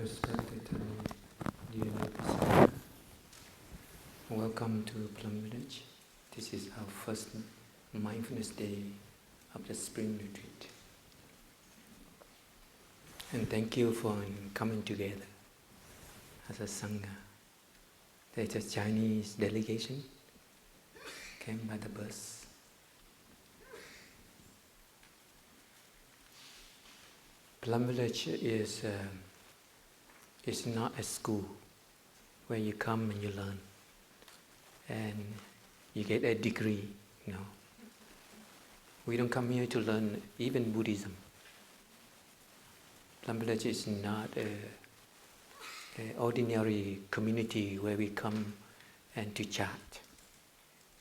respected dear listeners, welcome to Plum Village. This is our first mindfulness day of the spring retreat. And thank you for coming together as a Sangha. There's a Chinese delegation, came by the bus. Plum Village is not a school where you come and you learn and you get a degree. No, we don't come here to learn even Buddhism. Plum Village is not an ordinary community where we come and to chat,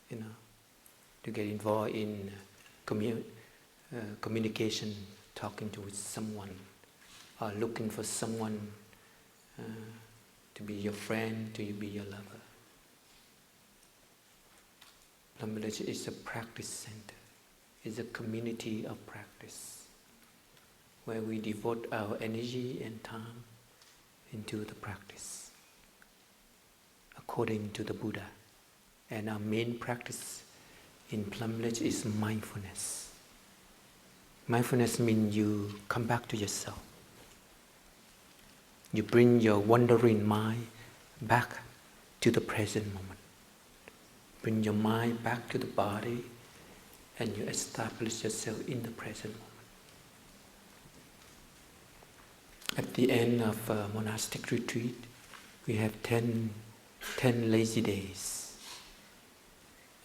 to get involved in communication, talking to someone, or looking for someone to be your friend, to be your lover. Plum Village is a practice center. It's a community of practice where we devote our energy and time into the practice according to the Buddha. And our main practice in Plum Village is mindfulness. Mindfulness means you come back to yourself. You bring your wandering mind back to the present moment. Bring your mind back to the body and you establish yourself in the present moment. At the end of a monastic retreat, we have 10 lazy days.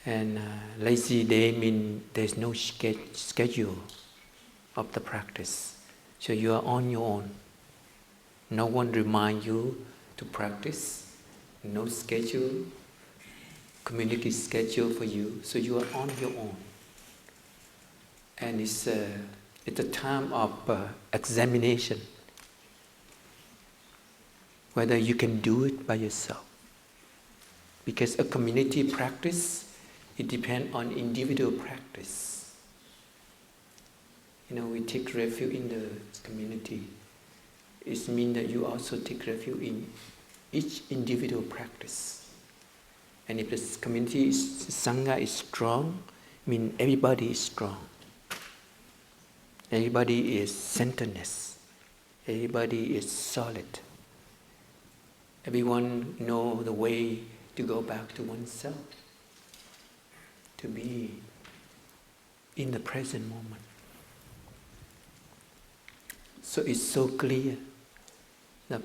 And lazy day means there's no schedule of the practice. So you are on your own. No one reminds you to practice. No schedule, community schedule for you. So you are on your own. And it's a time of examination. Whether you can do it by yourself. Because a community practice, it depends on individual practice. We take refuge in the community. It means that you also take refuge in each individual practice. And if the community Sangha is strong, it means everybody is strong. Everybody is centeredness. Everybody is solid. Everyone knows the way to go back to oneself, to be in the present moment. So it's so clear that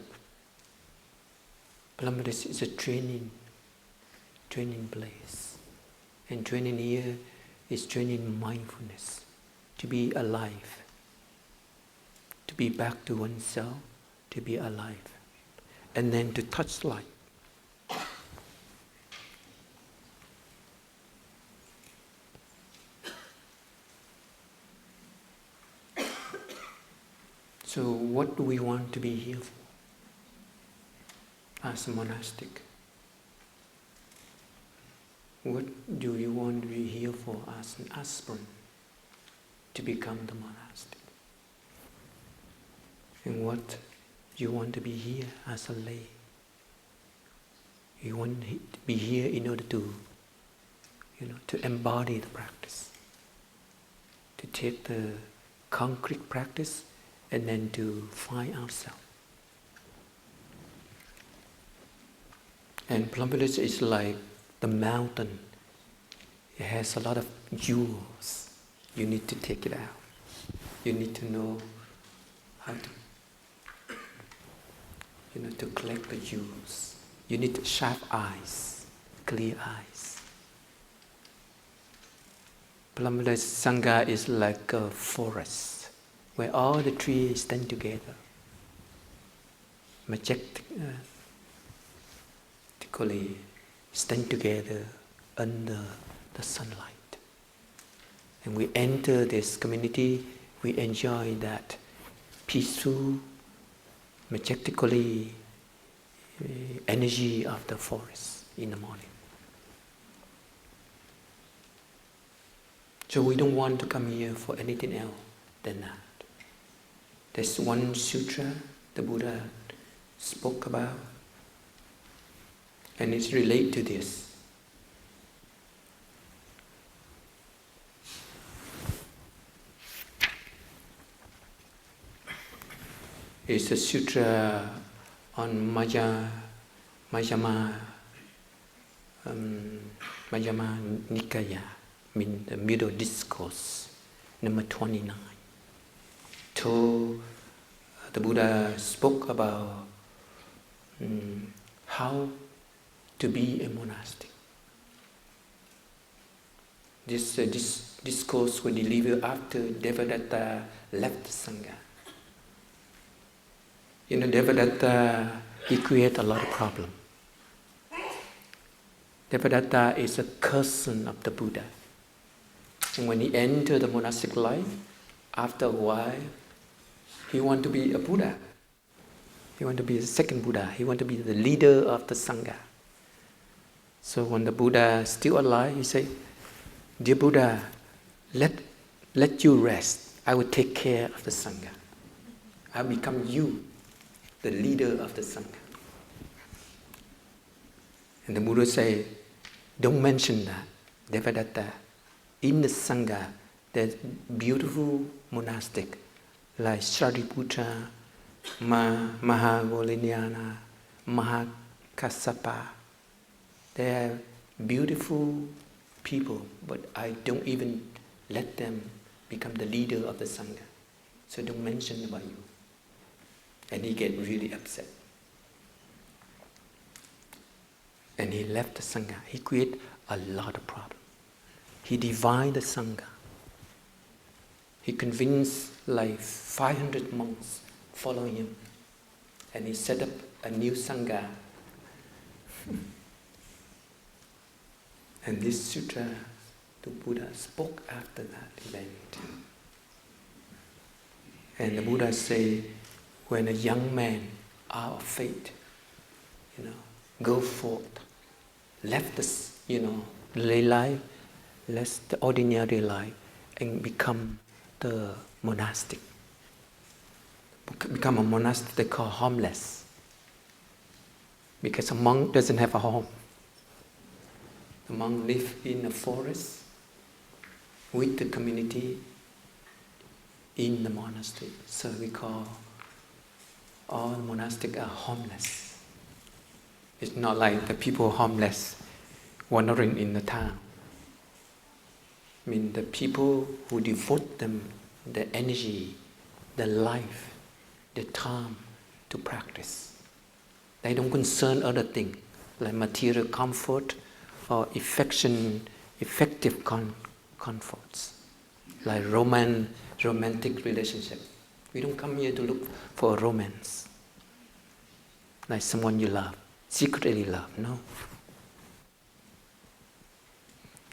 Plum Village is a training place. And training here is training mindfulness, to be alive, to be back to oneself, to be alive. And then to touch light. So what do we want to be here for as a monastic? What do you want to be here for as an aspirant to become the monastic? And what you want to be here as a lay? You want to be here in order to, to embody the practice, to take the concrete practice and then to find ourselves. And Plum Village is like the mountain. It has a lot of jewels. You need to take it out. You need to know how to to collect the jewels. You need sharp eyes, clear eyes. Plum Village Sangha is like a forest where all the trees stand together, majestically stand together under the sunlight. And we enter this community, we enjoy that peaceful, majestically energy of the forest in the morning. So we don't want to come here for anything else than that. There's one sutra the Buddha spoke about, and it's related to this. It's a sutra on Majjhima Nikaya, mean the middle discourse, number 29. So the Buddha spoke about how to be a monastic. This discourse was delivered after Devadatta left Sangha. Devadatta, he created a lot of problems. Devadatta is a cousin of the Buddha. And when he entered the monastic life, after a while, he wanted to be a Buddha. He wanted to be the second Buddha. He wanted to be the leader of the Sangha. So when the Buddha is still alive, he said, "Dear Buddha, let you rest. I will take care of the Sangha. I'll become you, the leader of the Sangha." And the Buddha said, "Don't mention that, Devadatta. In the Sangha, there's beautiful monastic like Shariputra, Mahagolinyana, Mahakassapa. They are beautiful people, but I don't even let them become the leader of the Sangha. So don't mention about you." And he get really upset. And he left the Sangha. He created a lot of problems. He divided the Sangha. He convinced like 500 monks following him. And he set up a new Sangha. And this sutra, the Buddha spoke after that event. And the Buddha said, when a young man out of faith, go forth, left this, lay life, left the ordinary life, and become the monastic. Become a monastic they call homeless. Because a monk doesn't have a home. The monk lives in a forest with the community in the monastery. So we call all monastics are homeless. It's not like the people homeless wandering in the town. I mean, the people who devote them the energy, the life, the time to practice. They don't concern other things like material comfort or effective comforts, like romantic relationship. We don't come here to look for a romance, like someone you love, secretly love. No.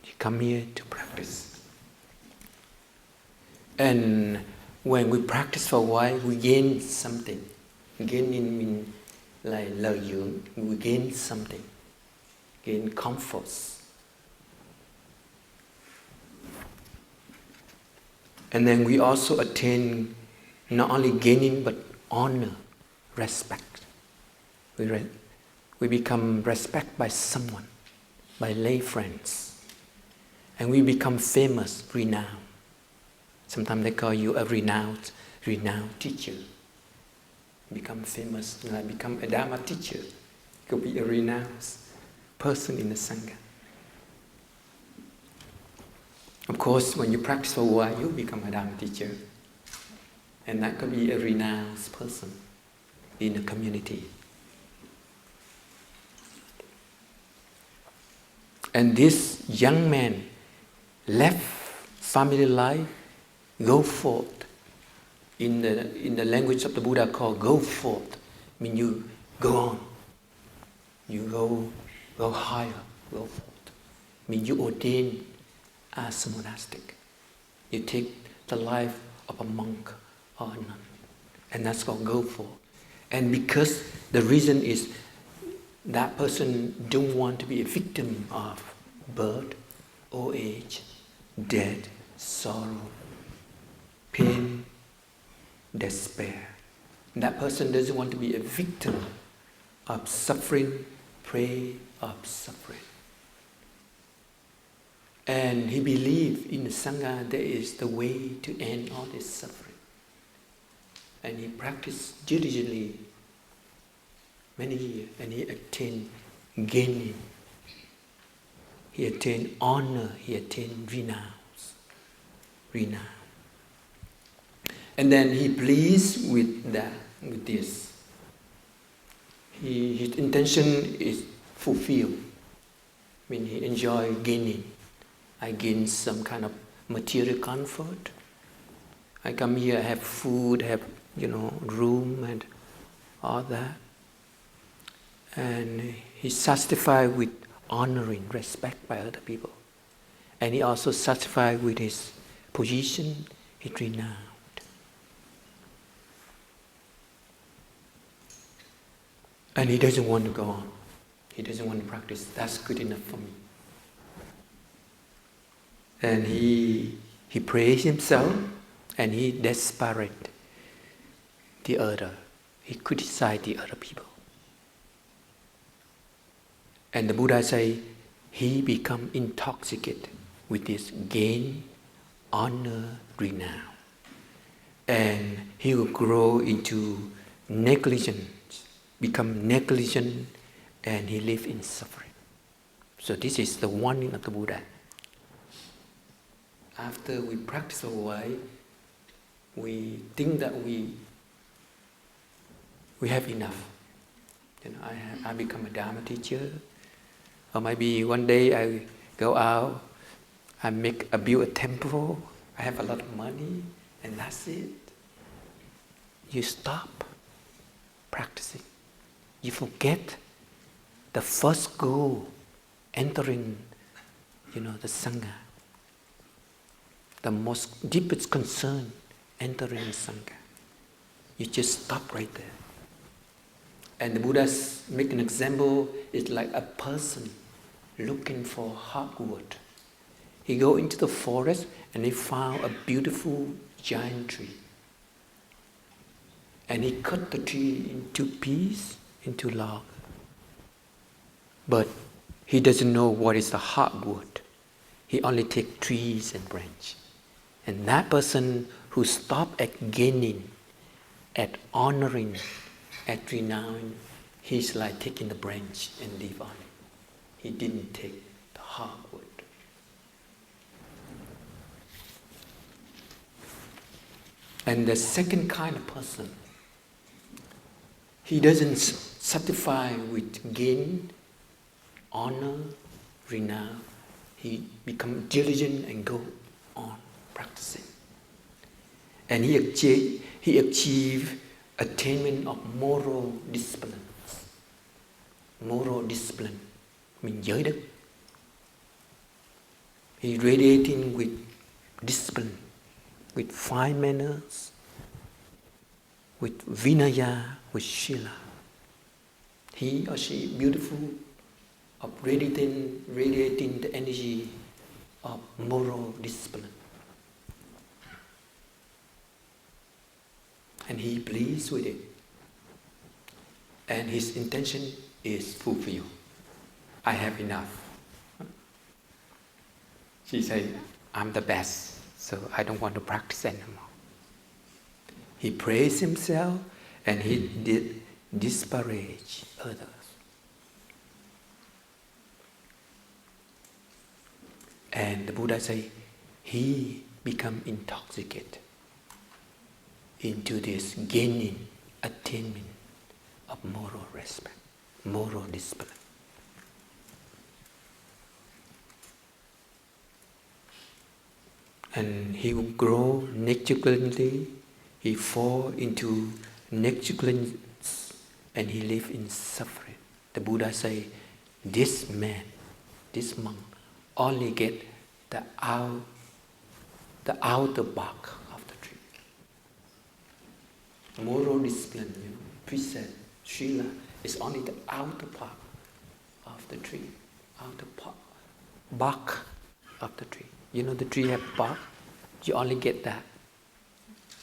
You come here to practice. And when we practice for a while, we gain something. Gain mean like lợi dưỡng. We gain something. Gain comforts. And then we also attain not only gaining but honor, respect. We become respected by someone, by lay friends. And we become famous, renowned. Sometimes they call you a renowned teacher. Become famous, like become a Dharma teacher. You could be a renowned person in the Sangha. Of course, when you practice for a while, you become a Dharma teacher. And that could be a renowned person in the community. And this young man left family life, go forth. In the language of the Buddha called go forth, mean you go on. You go higher, go forth. Mean you ordain as a monastic. You take the life of a monk or a nun. And that's called go forth. And because the reason is that person don't want to be a victim of birth, old age, death, sorrow, pain, despair. That person doesn't want to be a victim of suffering, prey of suffering. And he believed in the Sangha there is the way to end all this suffering. And he practiced diligently many years, and he attained gaining. He attained honor, he attained renown. And then he pleased with that, with this. His intention is fulfilled. I mean, he enjoyed gaining. I gain some kind of material comfort. I come here, I have food, have room and all that. And he's satisfied with honoring, respect by other people. And he also satisfied with his position, his renown. And he doesn't want to go on. He doesn't want to practice. That's good enough for me. And he praised himself, and he disparaged the other. He criticized the other people. And the Buddha say he become intoxicated with this gain, honor, renown. And he will grow into negligence, become negligent, and he live in suffering. So this is the warning of the Buddha. After we practice a while, we think that we have enough. I become a Dharma teacher, or maybe one day I go out, I build a temple, I have a lot of money, and that's it. You stop practicing. You forget the first goal, entering, the Sangha. The most deepest concern, entering Sangha. You just stop right there. And the Buddha make an example, it's like a person looking for hardwood. He go into the forest and he found a beautiful giant tree. And he cut the tree into pieces, into log. But he doesn't know what is the hardwood. He only takes trees and branches. And that person who stopped at gaining, at honoring, at renown, he's like taking the branch and leave on it. He didn't take the hardwood. And the second kind of person, he doesn't satisfy with gain, honor, renown. He becomes diligent and go on practicing. And he achieved attainment of moral discipline. Moral discipline means giới đức. He radiating with discipline, with fine manners, with vinaya, with shila. He or she beautiful, of radiating the energy of moral discipline. And he pleased with it. And his intention is fulfilled. I have enough. She said, I'm the best, so I don't want to practice anymore. He praised himself and he did disparage others. And the Buddha say, he become intoxicated into this gaining, attainment of moral respect, moral discipline. And he will grow negligently, he fall into negligence, and he live in suffering. The Buddha say, this man, this monk, only get the outer bark of the tree. Moral discipline, precept, shila, is only the outer part of the tree, outer part, bark of the tree. The tree have bark, you only get that.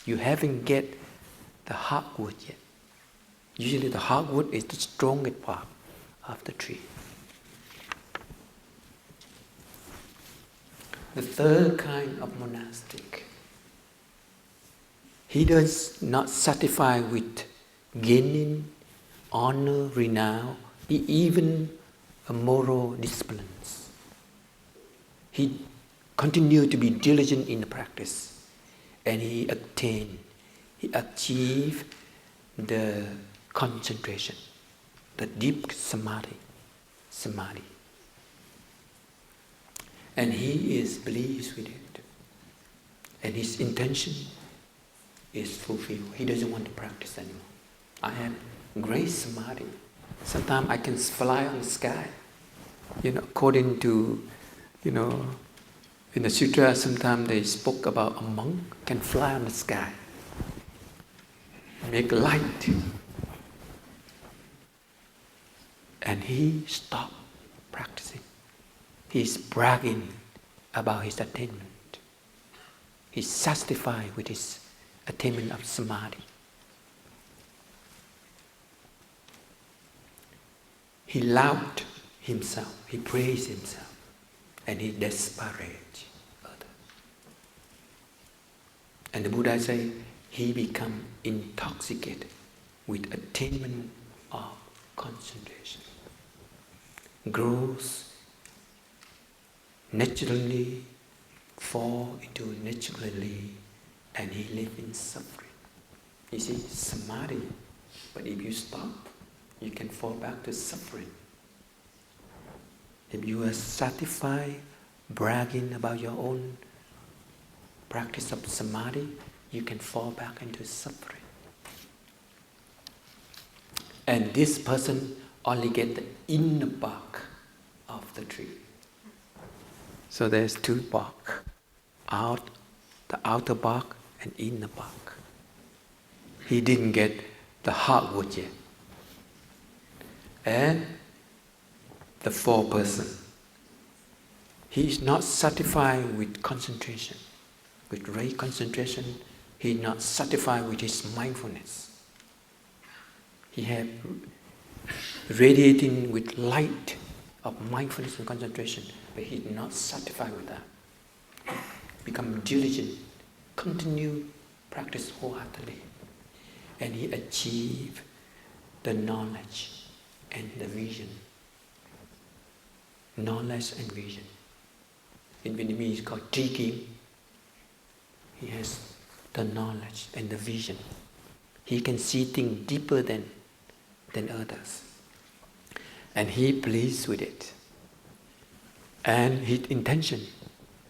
You haven't get the hardwood yet. Usually the hardwood is the strongest part of the tree. The third kind of monastic, he does not satisfy with gaining honor, renown, even moral disciplines. He continued to be diligent in the practice, and he achieved the concentration, the deep samadhi. And he is pleased with it. And his intention is fulfilled. He doesn't want to practice anymore. I have great samadhi. Sometimes I can fly on the sky. According to, in the sutra, sometimes they spoke about a monk can fly on the sky, make light. And he stopped practicing. He's bragging about his attainment. He's satisfied with his attainment of samadhi. He loved himself, he praised himself, and he disparaged others. And the Buddha said he became intoxicated with attainment of concentration. Grows naturally, fall into naturally, and he lives in suffering. You see, samadhi, but if you stop, you can fall back to suffering. If you are satisfied, bragging about your own practice of samadhi, you can fall back into suffering. And this person only gets the inner bark of the tree. So there's two bark, the outer bark and inner bark. He didn't get the hardwood yet. And the fourth person, he is not satisfied with concentration, with great concentration. He is not satisfied with his mindfulness. He has radiating with light of mindfulness and concentration, but he is not satisfied with that. Become diligent, continue practice wholeheartedly, and he achieve the knowledge and the vision. Knowledge and vision. In Vietnamese it's called tri kim. He has the knowledge and the vision. He can see things deeper than others. And he pleased with it. And his intention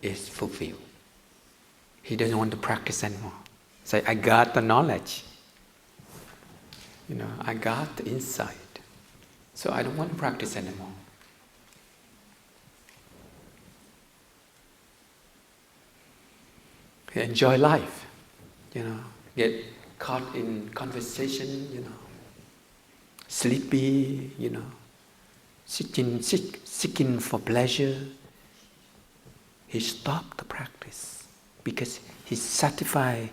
is fulfilled. He doesn't want to practice anymore. Say, I got the knowledge. I got the insight. So I don't want to practice anymore. Enjoy life. Get caught in conversation, sleepy, seeking for pleasure. He stopped the practice because he's satisfied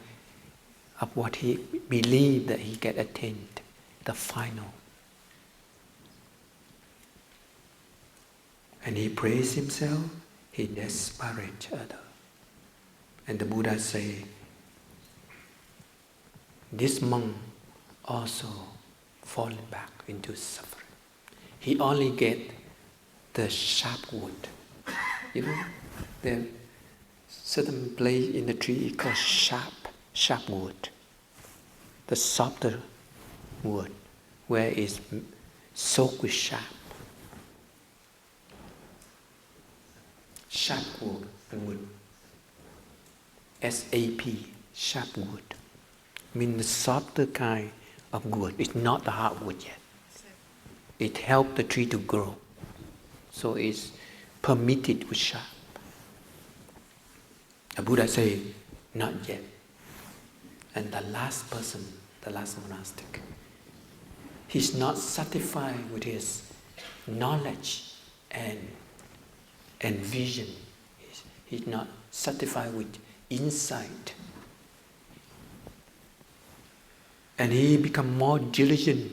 of what he believed that he can attain, the final. And he praised himself, he disparaged others. And the Buddha say, this monk also fallen back into suffering. He only get the sharp wood. There certain place in the tree called sharp wood. The softer wood, where it's soaked with sharp. Sharp wood. S-A-P, sharp wood. Means the softer kind of wood. It's not the hard wood yet. It helps the tree to grow. So it's permitted with sharp. The Buddha say, not yet. And the last person, the last monastic, he's not satisfied with his knowledge and vision. He's not satisfied with insight. And he become more diligent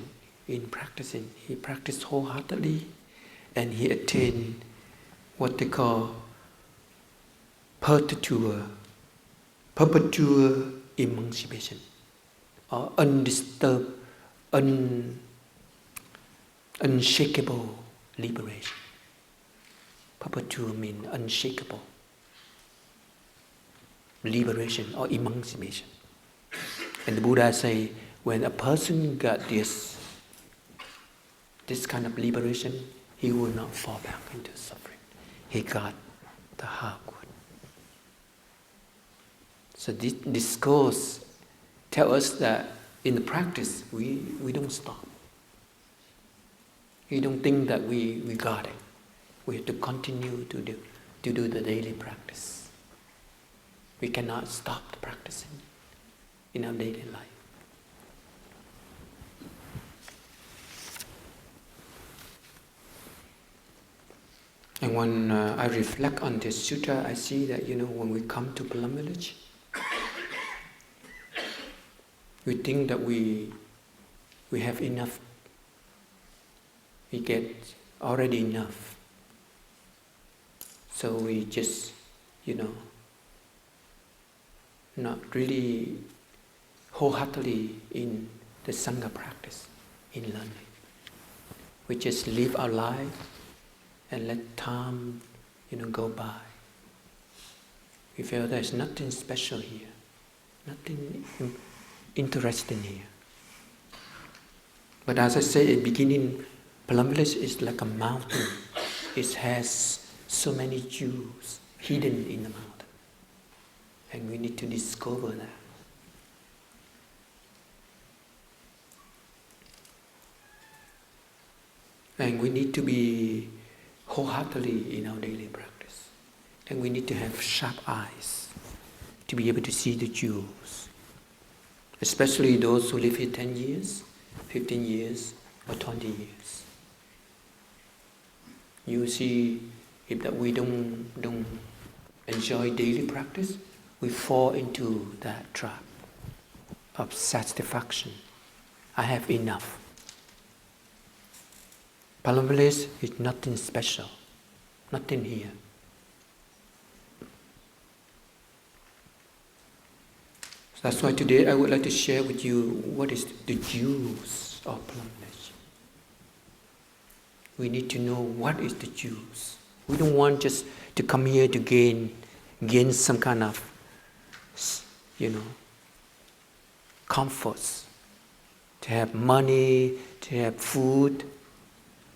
in practicing. He practiced wholeheartedly and he attained what they call perpetual emancipation, or undisturbed, unshakable liberation. Perpetual means unshakable liberation or emancipation. And the Buddha say, when a person got this kind of liberation, he will not fall back into suffering. He got the hard good. So this discourse tells us that in the practice, we don't stop. We don't think that we got it. We have to continue to do the daily practice. We cannot stop the practicing in our daily life. And when I reflect on this sutta, I see that, when we come to Plum Village, we think that we have enough. We get already enough. So we just, not really wholeheartedly in the Sangha practice, in learning. We just live our life and let time, go by. We feel there's nothing special here, nothing interesting here. But as I said at the beginning, Plum Village is like a mountain. It has so many jewels hidden in the mountain. And we need to discover that. And we need to be wholeheartedly in our daily practice. And we need to have sharp eyes to be able to see the jewels. Especially those who live here 10 years, 15 years, or 20 years. You see, if that we don't enjoy daily practice, we fall into that trap of satisfaction. I have enough. Plum Village is nothing special, nothing here. So that's why today I would like to share with you what is the jewels of Plum Village. We need to know what is the jewels. We don't want just to come here to gain some kind of, comforts. To have money, to have food, to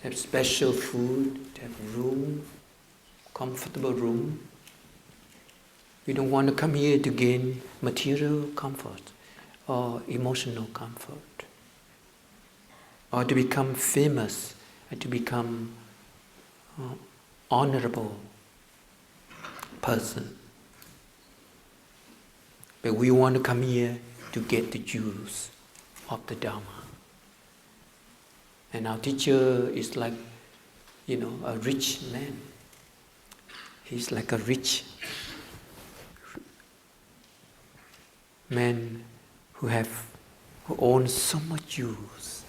have special food, to have room, comfortable room. We don't want to come here to gain material comfort or emotional comfort, or to become famous, and to become honorable person. But we want to come here to get the jewels of the Dharma. And our teacher is like, a rich man. He's like a rich man who owns so much jewels.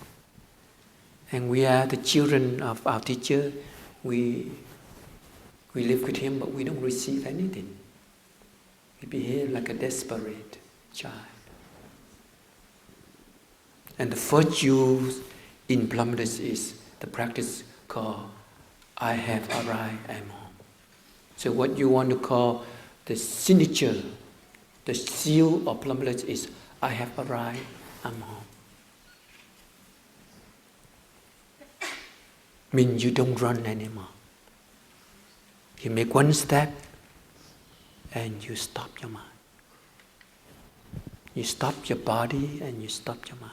And we are the children of our teacher. We live with him, but we don't receive anything. We behave like a desperate child. And the first jewel in Plum Village is the practice called I have arrived, I'm home. So what you want to call the signature, the seal of Plum Village is I have arrived, I'm home. Means you don't run anymore. You make one step and you stop your mind. You stop your body and you stop your mind.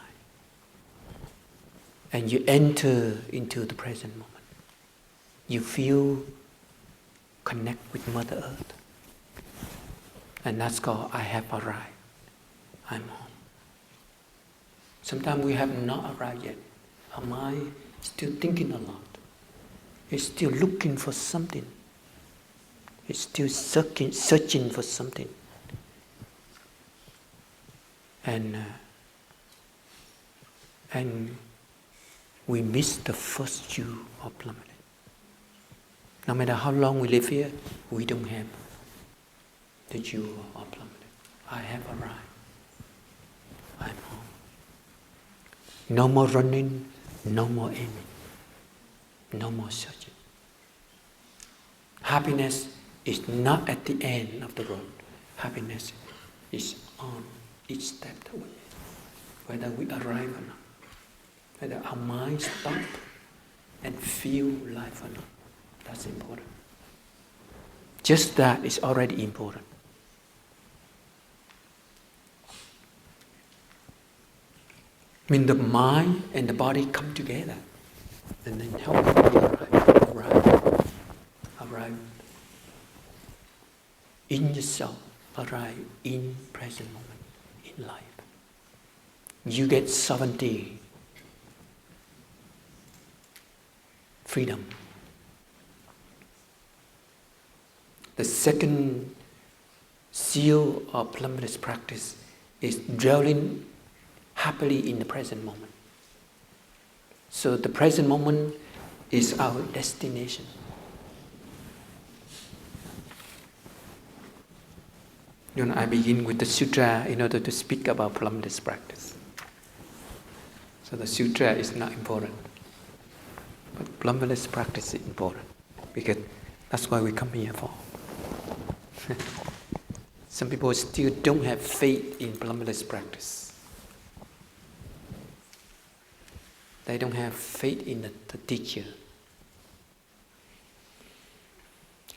And you enter into the present moment. You feel connect with Mother Earth. And that's called I have arrived. I'm home. Sometimes we have not arrived yet. Our mind is still thinking a lot. It's still looking for something. It's still searching for something. And we miss the first jewel of Plum Village. No matter how long we live here, we don't have the jewel of Plum Village. I have arrived. I'm home. No more running, no more aiming, no more searching. Happiness is not at the end of the road. Happiness is on each step that we make. Whether we arrive or not. Whether our minds stop and feel life or not. That's important. Just that is already important. When the mind and the body come together, and then how we arrive in yourself, arrive in present moment, in life. You get sovereignty, freedom. The second seal of Plum Village practice is dwelling happily in the present moment. So the present moment is our destination. I begin with the sutra in order to speak about Plum Village practice. So the sutra is not important, but Plum Village practice is important because that's why we come here for. Some people still don't have faith in Plum Village practice. They don't have faith in the teacher.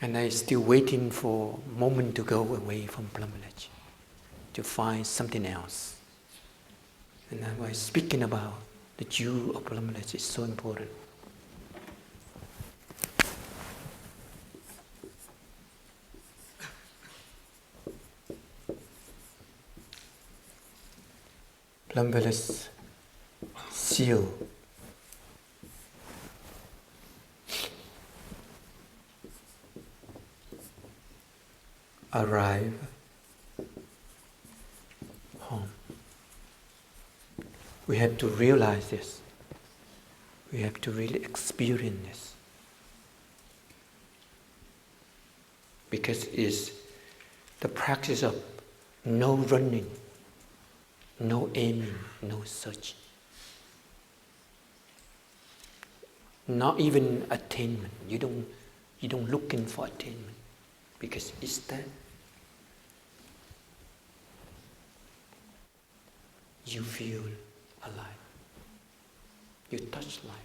And they're still waiting for a moment to go away from Plum Village, to find something else. And that's why speaking about the jewel of Plum Village is so important. Plum Village seal. Arrive home. We have to realize this. We have to really experience this. Because it's the practice of no running, no aiming, no searching. Not even attainment. You don't looking for attainment. Because it's that you feel alive. You touch life.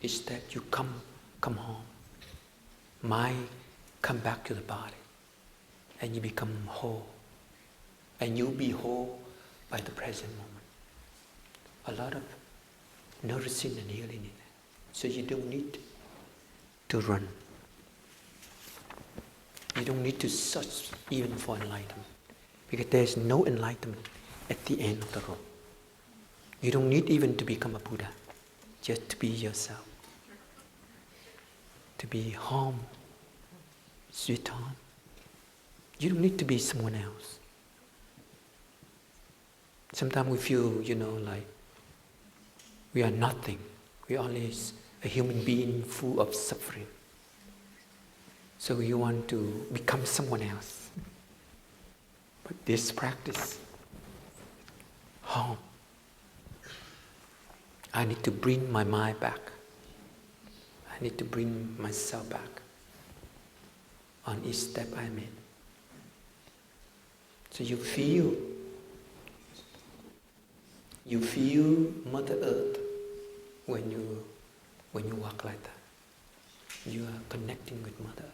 It's that you come home. Mind come back to the body. And you become whole. And you'll be whole by the present moment. A lot of nourishing and healing in it. So you don't need to run. You don't need to search even for enlightenment. Because there's no enlightenment at the end of the road. You don't need even to become a Buddha. Just to be yourself. To be home. Sweet home. You don't need to be someone else. Sometimes we feel, like we are nothing. We are only a human being full of suffering. So you want to become someone else. But this practice, home. I need to bring my mind back. I need to bring myself back on each step I made. So you feel Mother Earth when you walk like that. You are connecting with Mother Earth.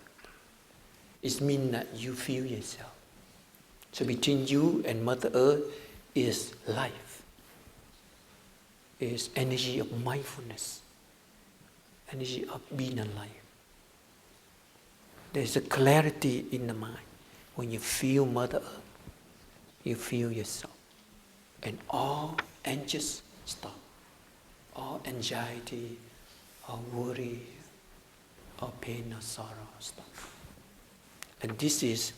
It means that you feel yourself. So between you and Mother Earth is life. Is energy of mindfulness. Energy of being alive. There's a clarity in the mind. When you feel Mother Earth, you feel yourself. And all anxious stop. All anxiety, all worry, all pain or sorrow stop. And this is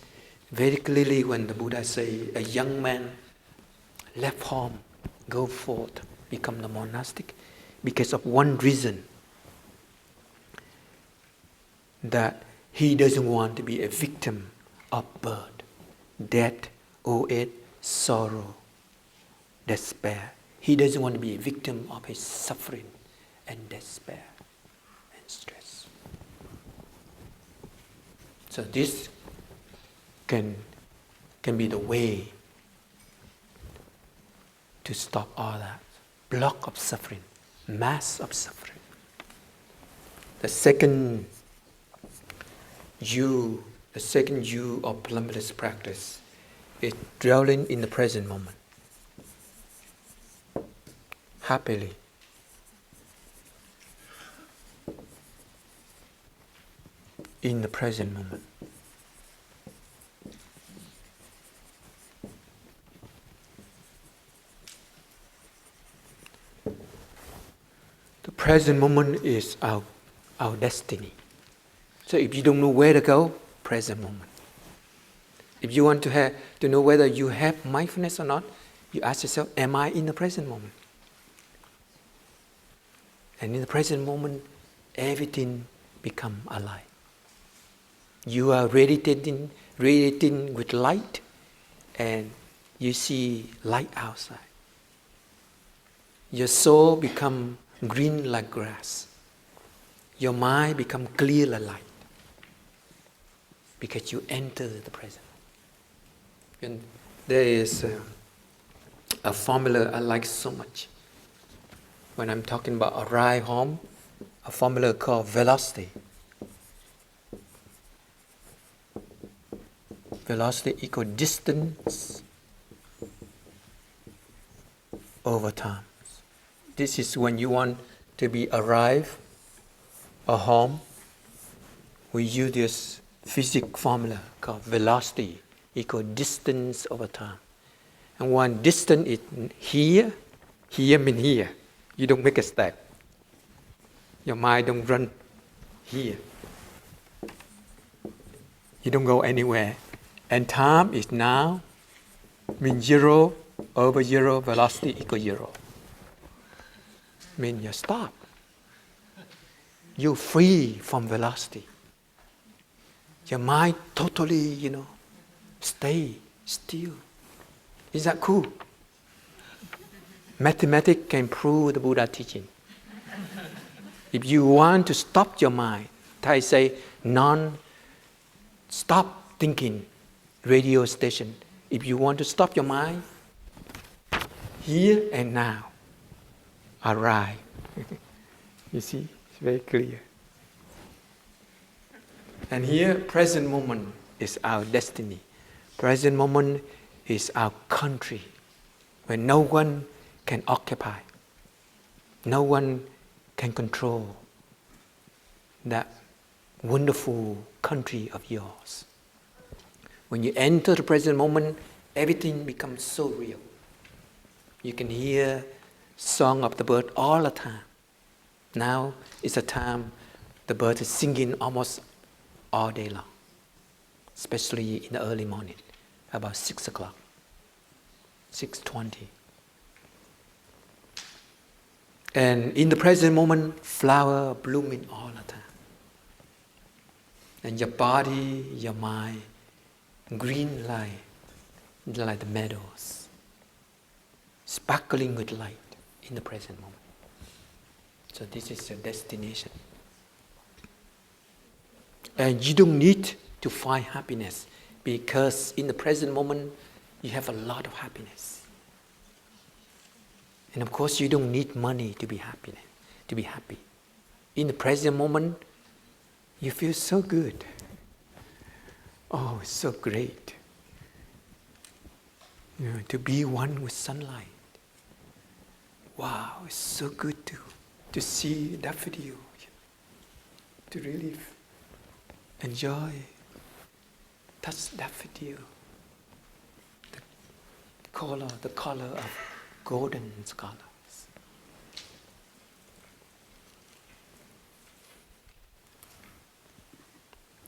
very clearly when the Buddha say a young man left home, go forth, become the monastic, because of one reason, that he doesn't want to be a victim of birth, death, old age, sorrow, despair. He doesn't want to be a victim of his suffering and despair and stress. So this can be the way to stop all that block of suffering, mass of suffering. The second you of Plum Village practice is dwelling in the present moment, happily. In the present moment. The present moment is our destiny. So if you don't know where to go, present moment. If you want to know whether you have mindfulness or not, you ask yourself, am I in the present moment? And in the present moment, everything becomes alive. You are radiating with light, and you see light outside. Your soul becomes green like grass. Your mind becomes clear like light, because you enter the present. And there is a formula I like so much. When I'm talking about arrive home, a formula called velocity. Velocity equals distance over time. This is when you want to be arrive or home. We use this physics formula called velocity equals distance over time. And when distance is here means here. You don't make a step. Your mind don't run here. You don't go anywhere. And time is now, means 0 over 0, velocity equals 0. Means you stop. You're free from velocity. Your mind totally, stay still. Is that cool? Mathematics can prove the Buddha teaching. If you want to stop your mind, Thai say, stop thinking. Radio station. If you want to stop your mind, here and now, arrive. You see, it's very clear. And here, present moment is our destiny. Present moment is our country, where no one can occupy, no one can control that wonderful country of yours. When you enter the present moment, everything becomes so real. You can hear song of the bird all the time. Now is a time the bird is singing almost all day long, especially in the early morning, about 6 o'clock, 6:20. And in the present moment, flower blooming all the time. And your body, your mind, green like the meadows, sparkling with light in the present moment. So this is your destination. And you don't need to find happiness, because in the present moment, you have a lot of happiness. And of course, you don't need money to be happy. In the present moment, you feel so good. Oh, it's so great. To be one with sunlight. Wow, it's so good to see daffodil. To really enjoy, touch daffodil. The color of golden colors.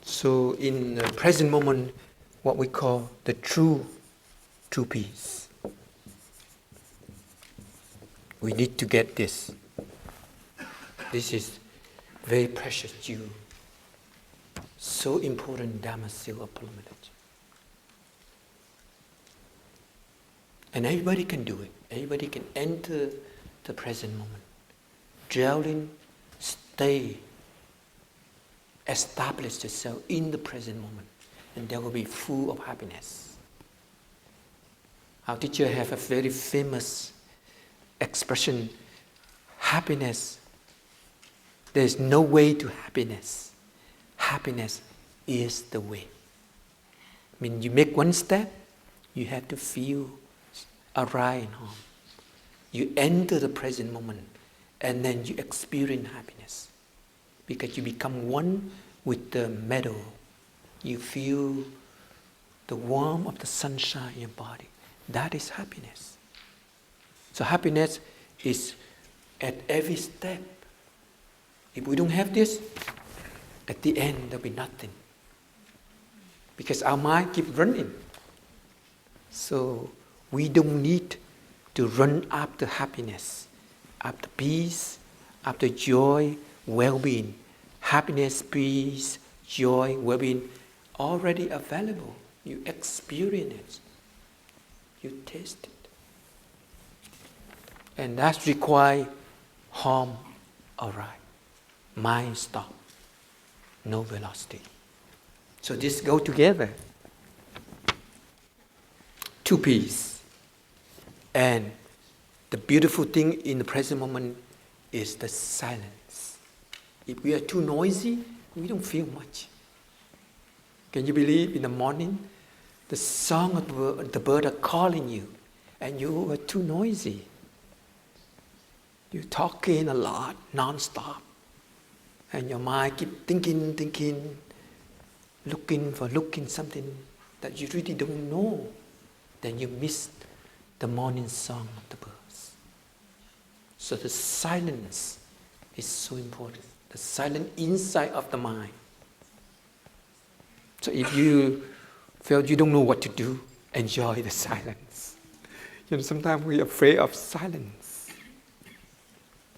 So in the present moment, what we call the true peace. We need to get this. This is very precious jewel. So important Dharma seal of Plum Village. And everybody can do it. Everybody can enter the present moment. Dwell in, stay, establish yourself in the present moment. And they will be full of happiness. Our teacher have a very famous expression, happiness. There is no way to happiness. Happiness is the way. I mean, you make one step, you have to feel arrive in home. You enter the present moment, and then you experience happiness. Because you become one with the meadow. You feel the warmth of the sunshine in your body. That is happiness. So happiness is at every step. If we don't have this, at the end there'll be nothing. Because our mind keeps running. So we don't need to run after happiness, after peace, after joy, well-being. Happiness, peace, joy, well-being, already available. You experience it. You taste it. And that requires harm arrive. Mind stop. No velocity. So this go together. Two peace. And the beautiful thing in the present moment is the silence. If we are too noisy, we don't feel much. Can you believe in the morning, the song of the bird are calling you, and you are too noisy. You're talking a lot, non-stop. And your mind keep thinking, looking something that you really don't know. Then you miss the morning song of the birds. So the silence is so important. The silent inside of the mind. So if you feel you don't know what to do, enjoy the silence. Sometimes we're afraid of silence.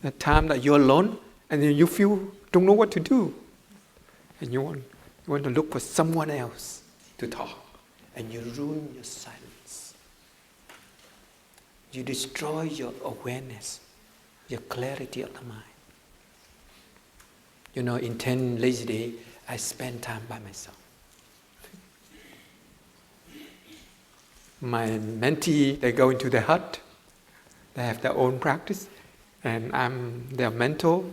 The time that you're alone, and then you don't know what to do. And you want to look for someone else to talk. And you ruin your silence. You destroy your awareness, your clarity of the mind. In 10 lazy days, I spend time by myself. My mentee, they go into the hut. They have their own practice. And I'm their mentor.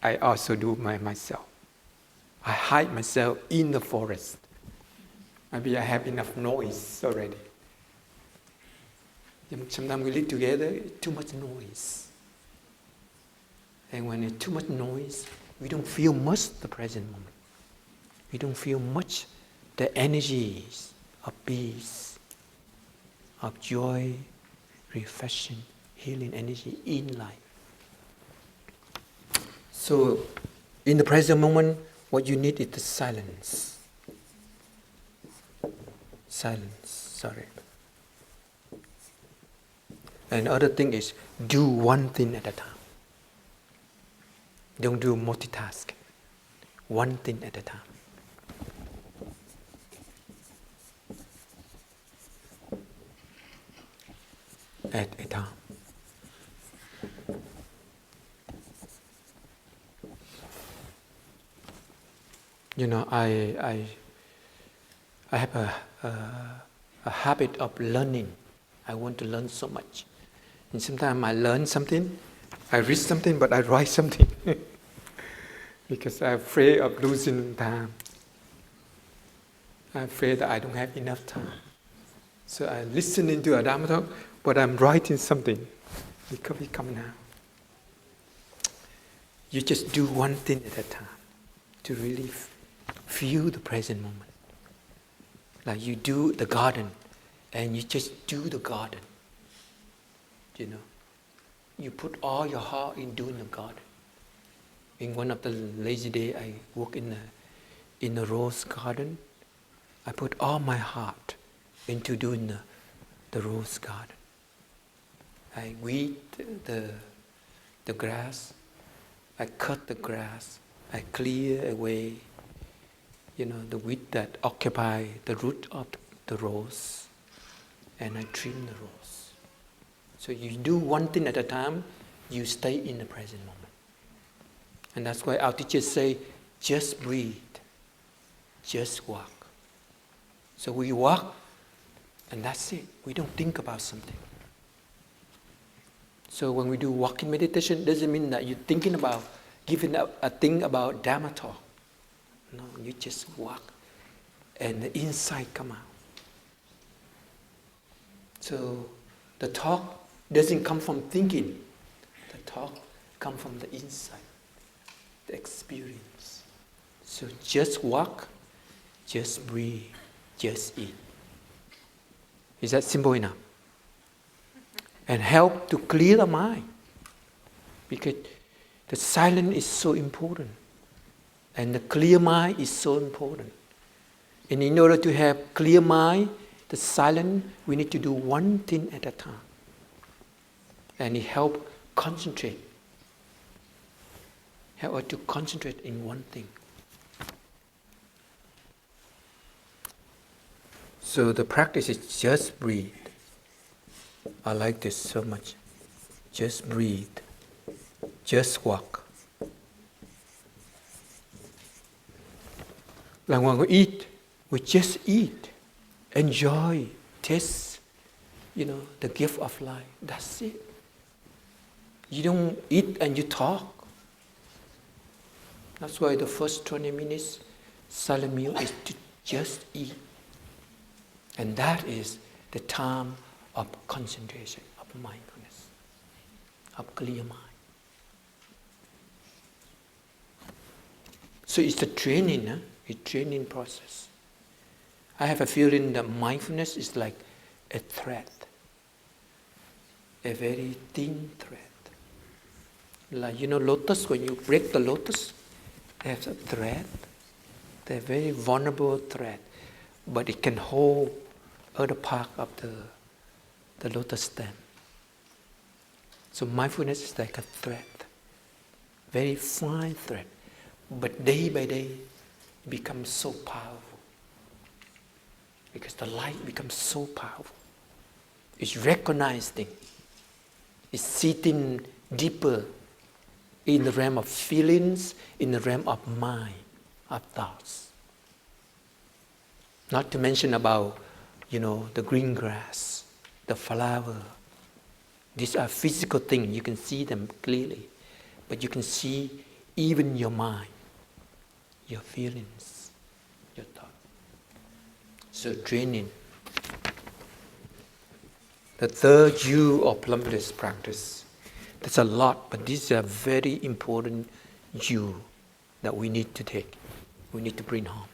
I also do myself. I hide myself in the forest. Maybe I have enough noise already. Sometimes we live together, too much noise. And when there's too much noise, we don't feel much the present moment. We don't feel much the energies of peace, of joy, refreshing, healing energy in life. So, in the present moment, what you need is the silence. Sorry. And the other thing is, do one thing at a time. Don't do multitasking. One thing at a time. At a time. I have a habit of learning. I want to learn so much. And sometimes I learn something, I read something, but I write something. Because I'm afraid of losing time. I'm afraid that I don't have enough time. So I listen into a Dharma talk, but I'm writing something. It could be coming out. You just do one thing at a time to really feel the present moment. Like you do the garden, and you just do the garden. You put all your heart in doing the garden. In one of the lazy days, I work in the rose garden. I put all my heart into doing the rose garden. I weed the grass. I cut the grass. I clear away, the weed that occupy the root of the rose, and I trim the rose. So you do one thing at a time, you stay in the present moment. And that's why our teachers say, just breathe, just walk. So we walk, and that's it. We don't think about something. So when we do walking meditation, doesn't mean that you're thinking about giving a thing about Dharma talk. No, you just walk, and the insight come out. So the talk doesn't come from thinking. The talk comes from the insight, the experience. So just walk, just breathe, just eat. Is that simple enough? And help to clear the mind. Because the silence is so important. And the clear mind is so important. And in order to have clear mind, the silence, we need to do one thing at a time. And it helps concentrate. Help us to concentrate in one thing. So the practice is just breathe. I like this so much. Just breathe. Just walk. Like when we eat, we just eat. Enjoy, taste, the gift of life. That's it. You don't eat and you talk. That's why the first 20 minutes silent meal is to just eat. And that is the time of concentration, of mindfulness, of clear mind. So it's a training, a training process. I have a feeling that mindfulness is like a thread, a very thin thread. Like, lotus, when you break the lotus, there's a thread. They're very vulnerable thread, but it can hold other part of the lotus stem. So mindfulness is like a thread, very fine thread, but day by day it becomes so powerful because the light becomes so powerful. It's recognizing, it's sitting deeper in the realm of feelings, in the realm of mind, of thoughts. Not to mention about, the green grass, the flower. These are physical things, you can see them clearly. But you can see even your mind, your feelings, your thoughts. So training. The third U of Plum Village practice. There's a lot, but these are very important U that we need to take. We need to bring home.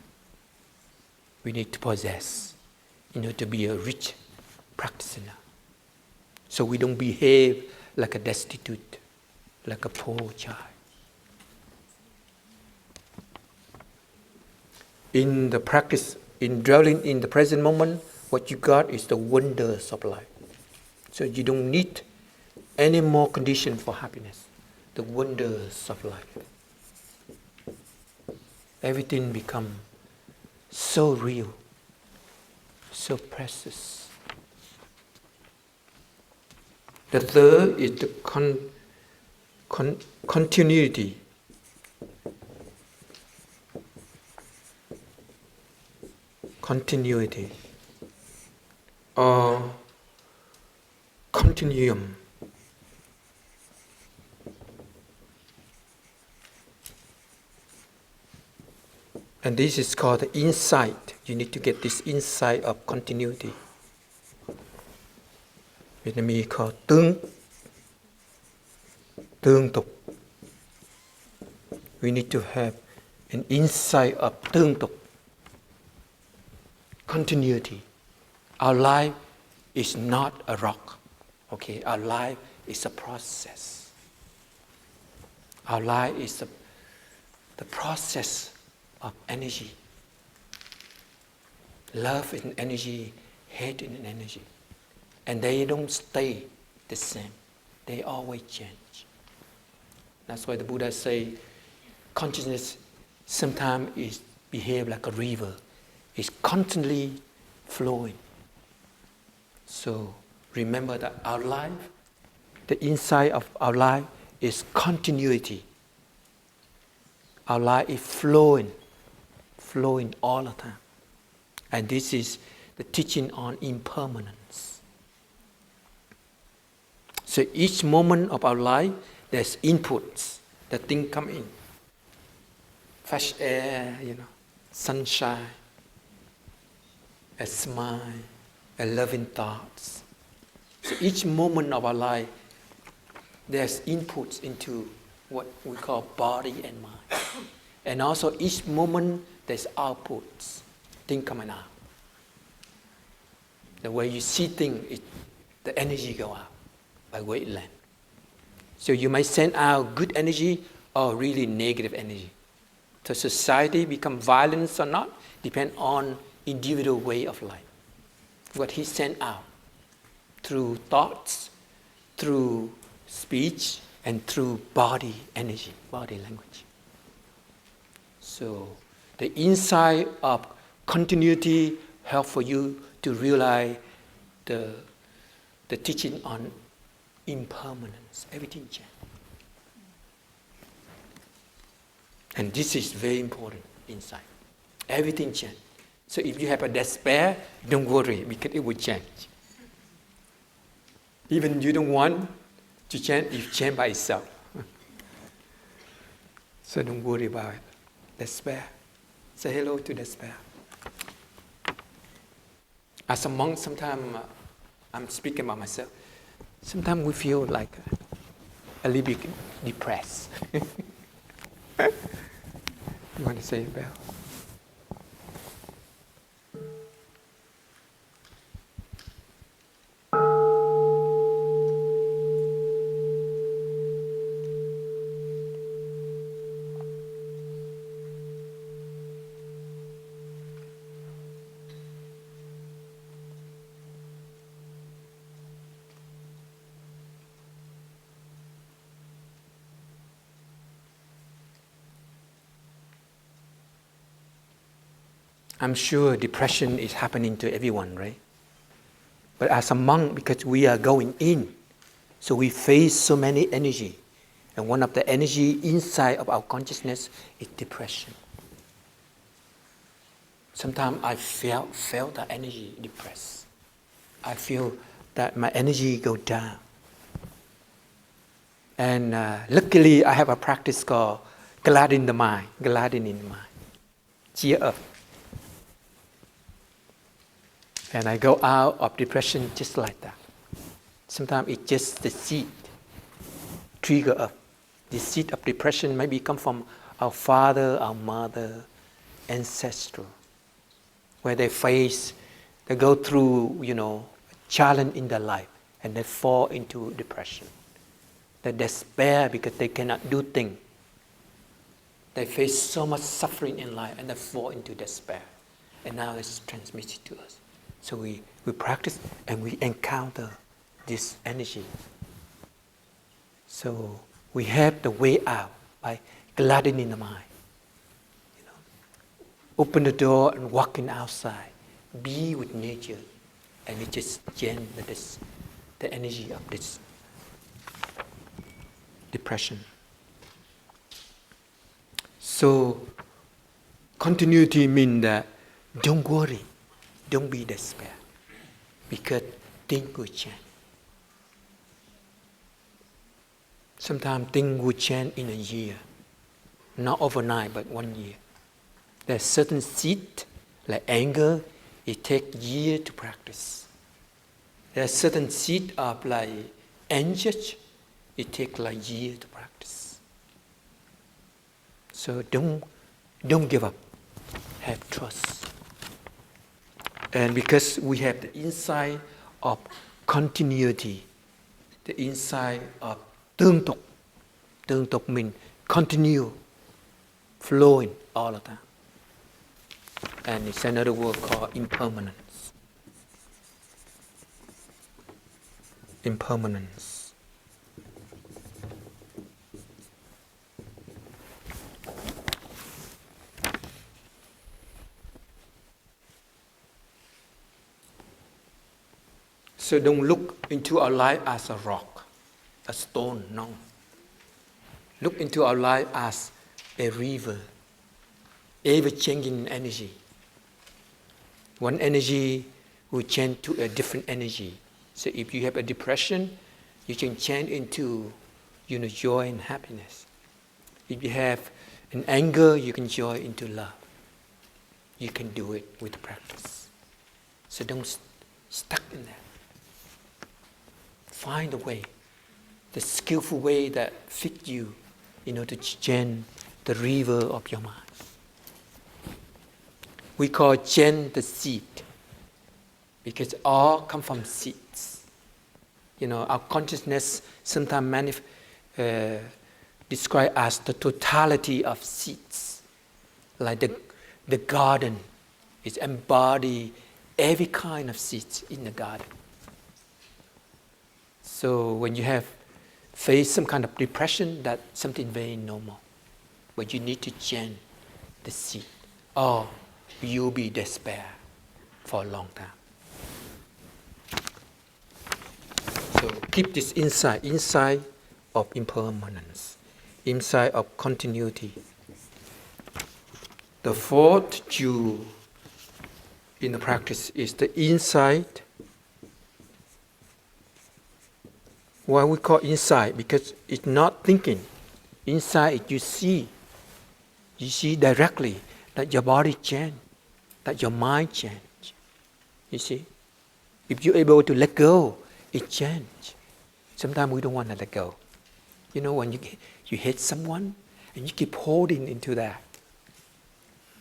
We need to possess in order to be a rich practitioner. So we don't behave like a destitute, like a poor child. In the practice, in dwelling in the present moment, what you got is the wonders of life. So you don't need any more condition for happiness. The wonders of life. Everything becomes so real, so precious. The third is the continuity. Continuity or continuum. And this is called the insight. You need to get this insight of continuity. Vietnamese called tương tục. We need to have an insight of tương tục. Continuity. Our life is not a rock. Okay, our life is a process. Our life is the process of energy. Love is an energy, hate is an energy. And they don't stay the same. They always change. That's why the Buddha say consciousness sometimes is behave like a river. It's constantly flowing. So remember that our life, the inside of our life is continuity. Our life is flowing all the time. And this is the teaching on impermanence. So each moment of our life, there's inputs, the things come in. Fresh air, sunshine, a smile, a loving thoughts. So each moment of our life, there's inputs into what we call body and mind. And also each moment, there's outputs, things coming out. The way you see things, the energy go out by wavelength. So you might send out good energy or really negative energy. So society become violence or not depend on individual way of life. What he sent out through thoughts, through speech, and through body energy, body language. So the insight of continuity help for you to realize the teaching on impermanence. Everything changes. And this is very important insight. Everything changes. So if you have a despair, don't worry because it will change. Even you don't want to change, it change by itself. So don't worry about it. Despair. Say hello to despair. As a monk, sometimes I'm speaking about myself. Sometimes we feel like a little bit depressed. You want to say it, Belle? I'm sure depression is happening to everyone, right? But as a monk, because we are going in, so we face so many energy. And one of the energy inside of our consciousness is depression. Sometimes I felt that energy depressed. I feel that my energy go down. And luckily, I have a practice called gladden the mind, cheer up. And I go out of depression just like that. Sometimes it's just the seed trigger up. The seed of depression maybe come from our father, our mother, ancestral, where they go through, challenge in their life, and they fall into depression. They despair because they cannot do things. They face so much suffering in life, and they fall into despair. And now it's transmitted to us. So we practice and we encounter this energy. So we have the way out by gladdening the mind. Open the door and walking outside. Be with nature. And it just change the energy of this depression. So continuity means that don't worry. Don't be despair, because things will change. Sometimes things will change in a year, not overnight, but 1 year. There's certain seed, like anger, it takes years to practice. There's certain seed of like anger, it takes like years to practice. So don't give up. Have trust. And because we have the insight of continuity, the insight of tương tục. Tương tục means continue, flowing all the time. And it's another word called impermanence. Impermanence. So don't look into our life as a rock, a stone, no. Look into our life as a river, ever-changing energy. One energy will change to a different energy. So if you have a depression, you can change into joy and happiness. If you have an anger, you can joy into love. You can do it with practice. So don't stuck in that. Find a way, the skillful way that fits you, to change the river of your mind. We call change the seed, because all come from seeds. Our consciousness sometimes described as the totality of seeds. Like the garden is embody every kind of seeds in the garden. So when you face some kind of depression, that's something very normal. But you need to change the seed, or you'll be despair for a long time. So keep this insight of impermanence, insight of continuity. The fourth jewel in the practice is the insight. Why we call insight? Because it's not thinking. Insight, you see directly that your body change, that your mind change. You see? If you're able to let go, it change. Sometimes we don't want to let go. When you hate someone and you keep holding into that,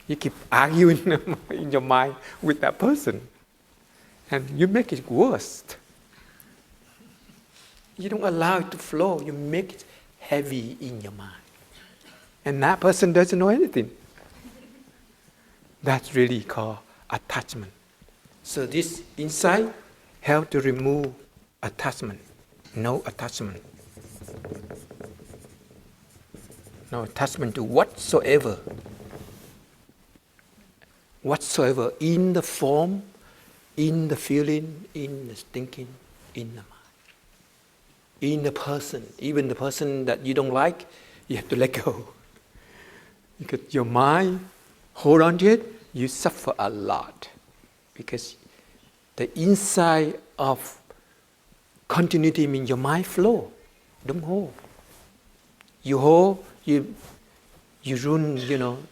you keep arguing in your mind with that person, and you make it worse. You don't allow it to flow. You make it heavy in your mind. And that person doesn't know anything. That's really called attachment. So this insight helps to remove attachment. No attachment. No attachment to whatsoever. Whatsoever, in the form, in the feeling, in the thinking, in the mind. In the person, even the person that you don't like, you have to let go. Because your mind, hold on to it, you suffer a lot. Because the inside of continuity means your mind flow. Don't hold. You hold, you ruin,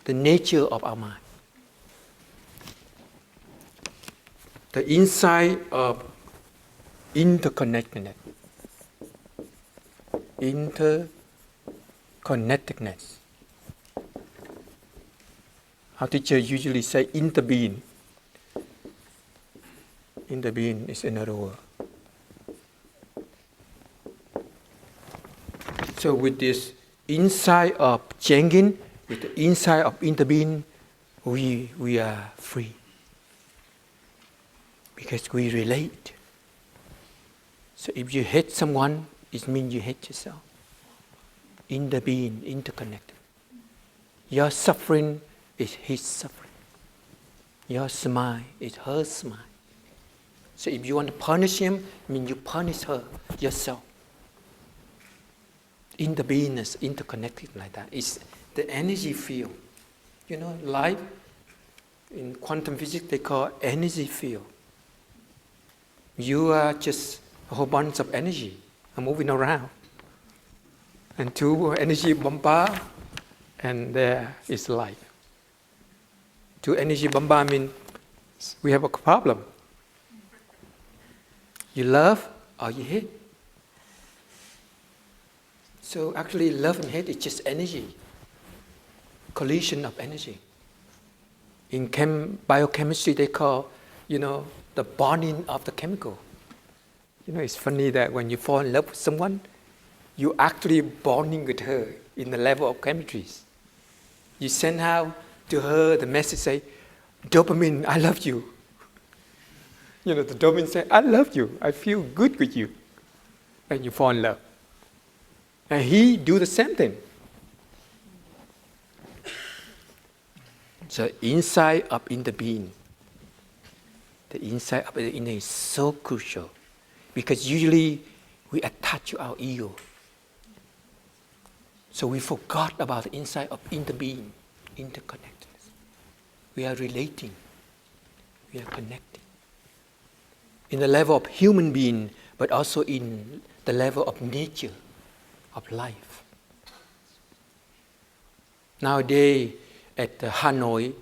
the nature of our mind. The inside of interconnectedness. Interconnectedness. Our teacher usually say interbeing. Interbeing is another word. So with this insight of changing, with the insight of interbeing, we are free. Because we relate. So if you hate someone, it means you hate yourself. Interbeing, interconnected. Your suffering is his suffering. Your smile is her smile. So if you want to punish him, it means you punish her, yourself. Interbeingness, interconnected like that. It's the energy field. Life, in quantum physics, they call energy field. You are just a whole bunch of energy moving around. And two energy bombard, and there is life. Two energy bombard means we have a problem. You love or you hate. So actually love and hate is just energy. Collision of energy. In biochemistry they call, the bonding of the chemical. It's funny that when you fall in love with someone, you actually bonding with her in the level of chemistry. You send out to her the message say, dopamine, I love you. The dopamine say, I love you, I feel good with you. And you fall in love. And he do the same thing. So inside of interbeing, the inside of the inner is so crucial. Because usually we attach to our ego. So we forgot about the insight of interbeing, interconnectedness. We are relating. We are connecting. In the level of human being, but also in the level of nature, of life. Nowadays, at Hanoi,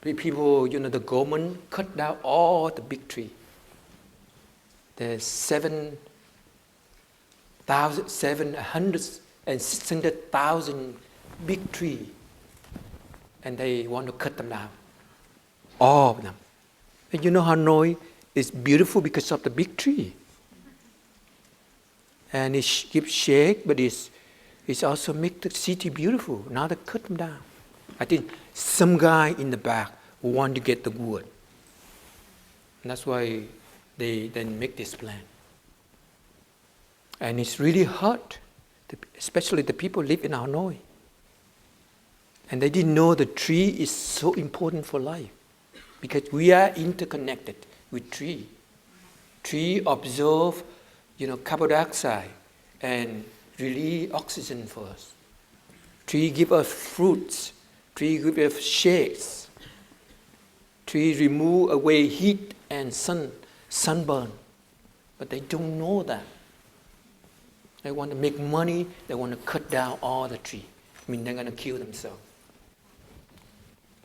people, the government cut down all the big trees. There's 600,000 big trees, and they want to cut them down, all of them. And Hanoi is beautiful because of the big tree, and it gives shade, but it's also make the city beautiful. Now they cut them down. I think some guy in the back want to get the wood, and that's why they then make this plan. And it's really hurt, especially the people who live in Hanoi. And they didn't know the tree is so important for life, because we are interconnected with tree. Tree absorb, carbon dioxide and release oxygen for us. Tree give us fruits. Tree give us shades. Tree remove away heat and sunburn. But they don't know that. They want to make money. They want to cut down all the tree. They're going to kill themselves.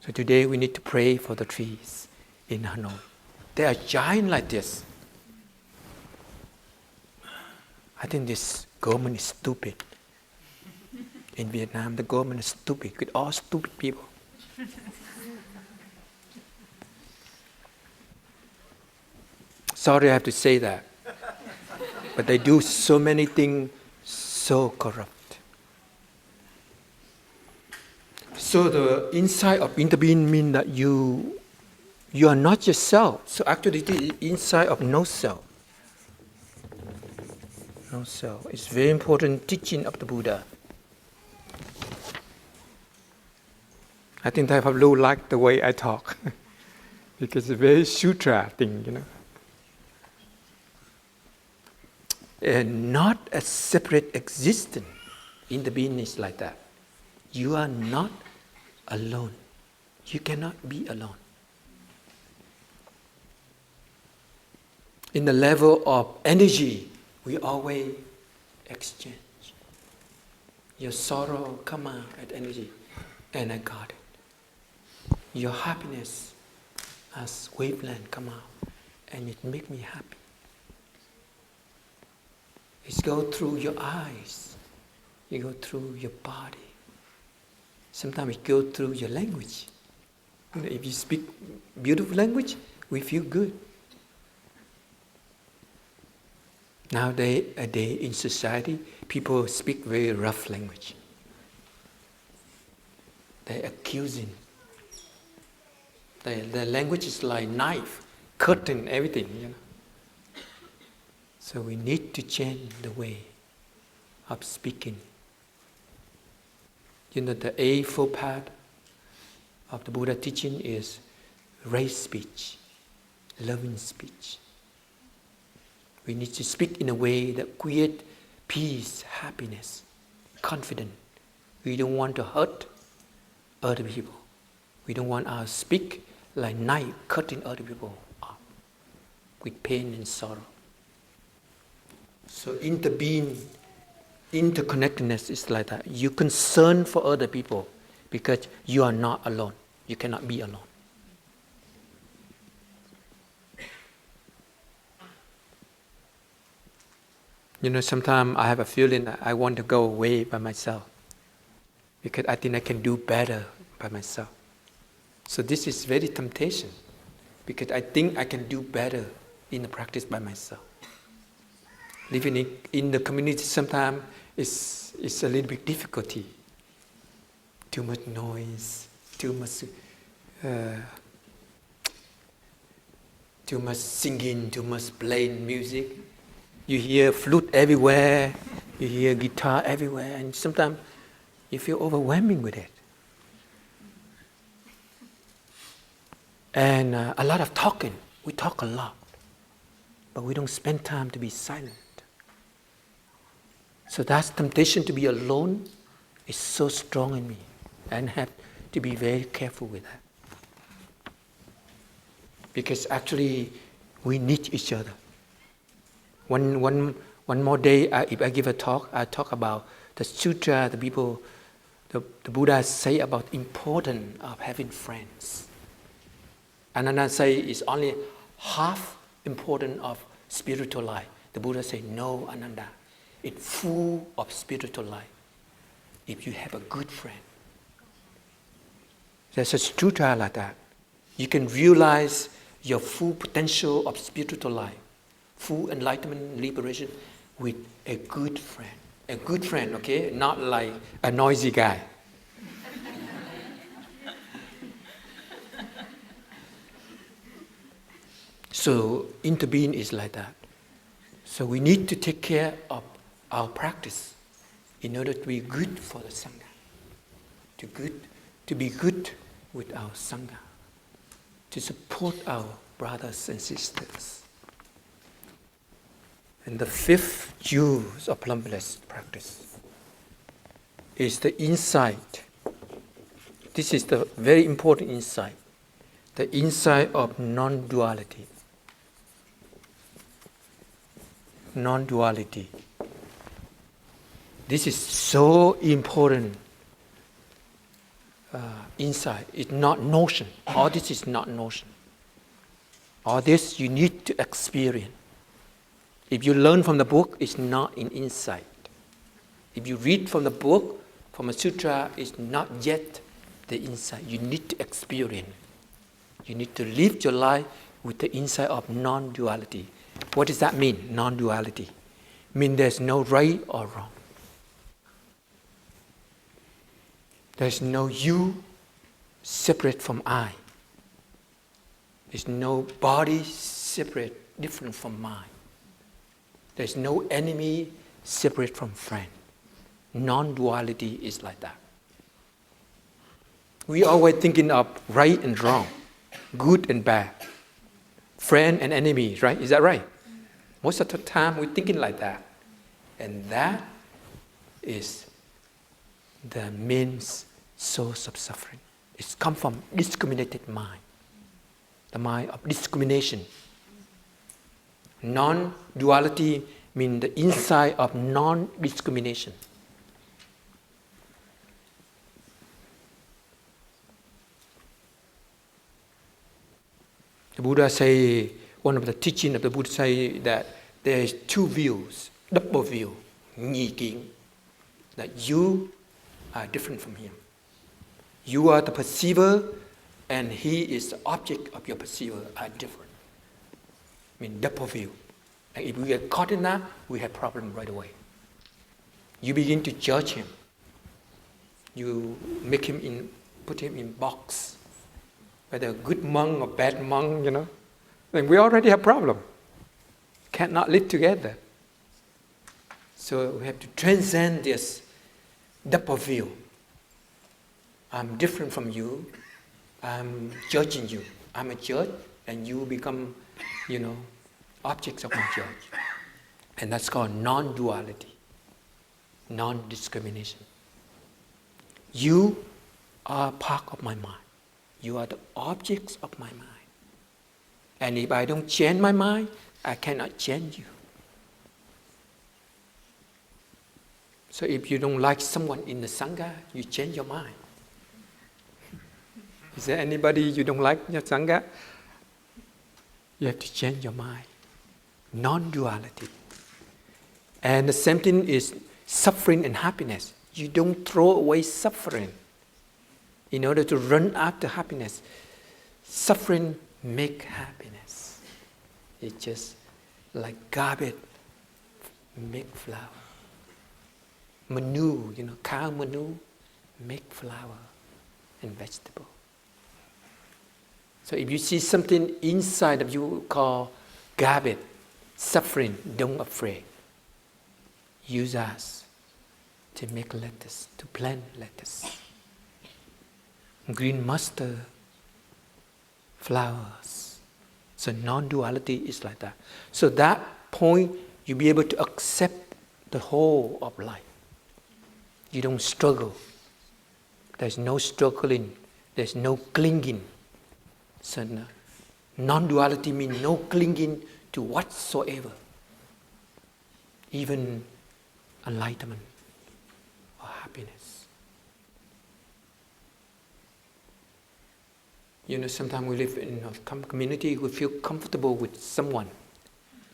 So today we need to pray for the trees in Hanoi. They are giant like this. I think this government is stupid. In Vietnam, the government is stupid, with all stupid people. Sorry I have to say that. But they do so many things so corrupt. So the insight of interbeing means that you are not yourself. So actually the insight of no self. No self. It's very important teaching of the Buddha. I think Thai Pablo like the way I talk. Because it's a very sutra thing, And not a separate existence. Interbeing is like that. You are not alone. You cannot be alone. In the level of energy, we always exchange. Your sorrow come out as energy, and I got it. Your happiness as wavelength come out, and it make me happy. It goes through your eyes. It goes through your body. Sometimes it goes through your language. If you speak beautiful language, we feel good. Nowadays, in society, people speak very rough language. They're accusing. Their language is like knife, cutting everything, So we need to change the way of speaking. The eightfold path of the Buddha teaching is right speech, loving speech. We need to speak in a way that creates peace, happiness, confidence. We don't want to hurt other people. We don't want our speak like knife cutting other people up with pain and sorrow. So interconnectedness is like that. You concern for other people because you are not alone. You cannot be alone. Sometimes I have a feeling that I want to go away by myself because I think I can do better by myself. So this is very temptation because I think I can do better in the practice by myself. Living in the community sometimes is a little bit difficulty. Too much noise, too much singing, too much playing music. You hear flute everywhere, you hear guitar everywhere, and sometimes you feel overwhelming with it. And a lot of talking. We talk a lot. but we don't spend time to be silent. So that temptation to be alone is so strong in me, and have to be very careful with that. Because actually, we need each other. One more day, if I give a talk, I talk about the sutra, the Buddha say about importance of having friends. And then I say it's only half important of spiritual life. The Buddha say, no, Ananda, it's full of spiritual life if you have a good friend. There's a sutra like that. You can realize your full potential of spiritual life, full enlightenment, liberation, with a good friend. A good friend, okay? Not like a noisy guy. So interbeing is like that. So we need to take care of our practice in order to be good for the Sangha. To be good with our Sangha. To support our brothers and sisters. And the fifth use of Plum Village practice is the insight. This is the very important insight. The insight of non-duality. Non-duality. This is so important insight. It's not notion. All this is not notion. All this you need to experience. If you learn from the book, it's not in insight. If you read from the book, from a sutra, it's not yet the insight. You need to experience. You need to live your life with the insight of non-duality. What does that mean, non-duality? It means there's no right or wrong. There's no you separate from I. There's no body separate, different from mine. There's no enemy separate from friend. Non-duality is like that. We always thinking of right and wrong, good and bad, friend and enemy, right? Is that right? Most of the time we're thinking like that. And that is the main source of suffering. It's come from discriminated mind. The mind of discrimination. Non-duality means the insight of non-discrimination. The Buddha say, one of the teachings of the Buddha say that there is two views, double view, nhị kiến, that you are different from him. You are the perceiver and he is the object of your perceiver are different. I mean double view. And if we get caught in that, we have problem right away. You begin to judge him. You make him put him in box. Whether a good monk or bad monk, then we already have problem. Cannot live together. So we have to transcend this double view. I'm different from you. I'm judging you. I'm a judge, and you become, objects of my judge. And that's called non-duality, non-discrimination. You are part of my mind. You are the objects of my mind. And if I don't change my mind, I cannot change you. So if you don't like someone in the Sangha, you change your mind. Is there anybody you don't like in your Sangha? You have to change your mind. Non-duality. And the same thing is suffering and happiness. You don't throw away suffering in order to run after happiness. Suffering make happiness. It's just like garbage make flower. Manure, cow manure make flower and vegetable. So if you see something inside of you called garbage, suffering, don't afraid. Use us to make lettuce, to plant lettuce. Green mustard, flowers, So non-duality is like that. So that point, you'll be able to accept the whole of life. You don't struggle. There's no struggling. There's no clinging. So non-duality means no clinging to whatsoever. Even enlightenment or happiness. Sometimes we live in a community, we feel comfortable with someone,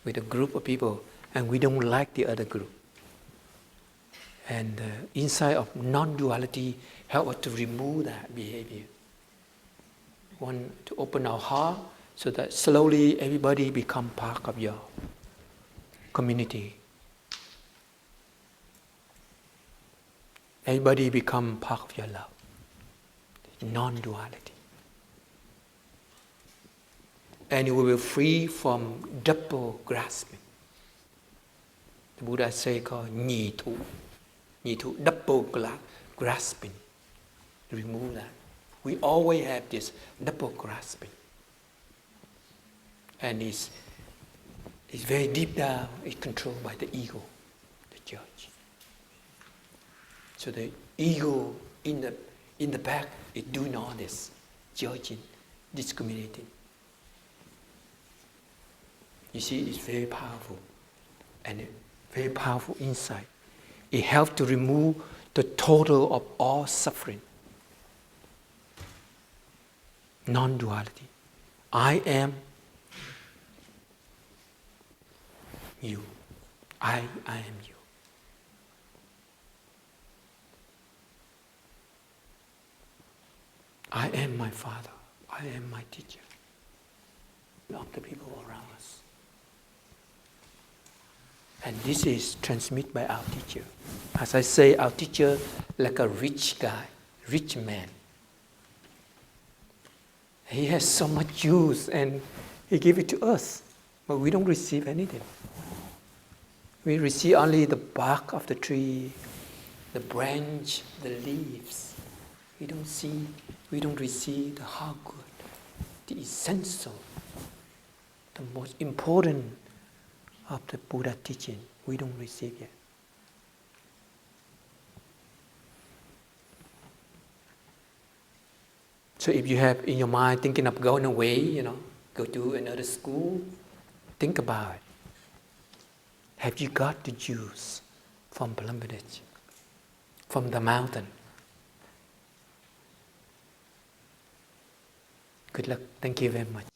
with a group of people, and we don't like the other group. And the insight of non-duality helps us to remove that behavior. We want to open our heart so that slowly everybody become part of your community. Everybody become part of your love. Non-duality. And you will be free from double grasping. The Buddha say called nhị thủ. Nhị thủ, double grasping. Remove that. We always have this double grasping. And it's very deep down, it's controlled by the ego, the judge. So the ego in the back is doing all this, judging, discriminating. You see, it's very powerful, and a very powerful insight. It helps to remove the total of all suffering. Non-duality. I am you. I am you. I am my father. I am my teacher. Of the people around us. And this is transmitted by our teacher. As I say, our teacher like a rich guy, rich man. He has so much use and he gave it to us, but we don't receive anything. We receive only the bark of the tree, the branch, the leaves. We don't receive the heart good, the essential, the most important of the Buddha teaching. We don't receive yet. So if you have in your mind thinking of going away, go to another school, think about it. Have you got the juice from Plum Village, from the mountain? Good luck. Thank you very much.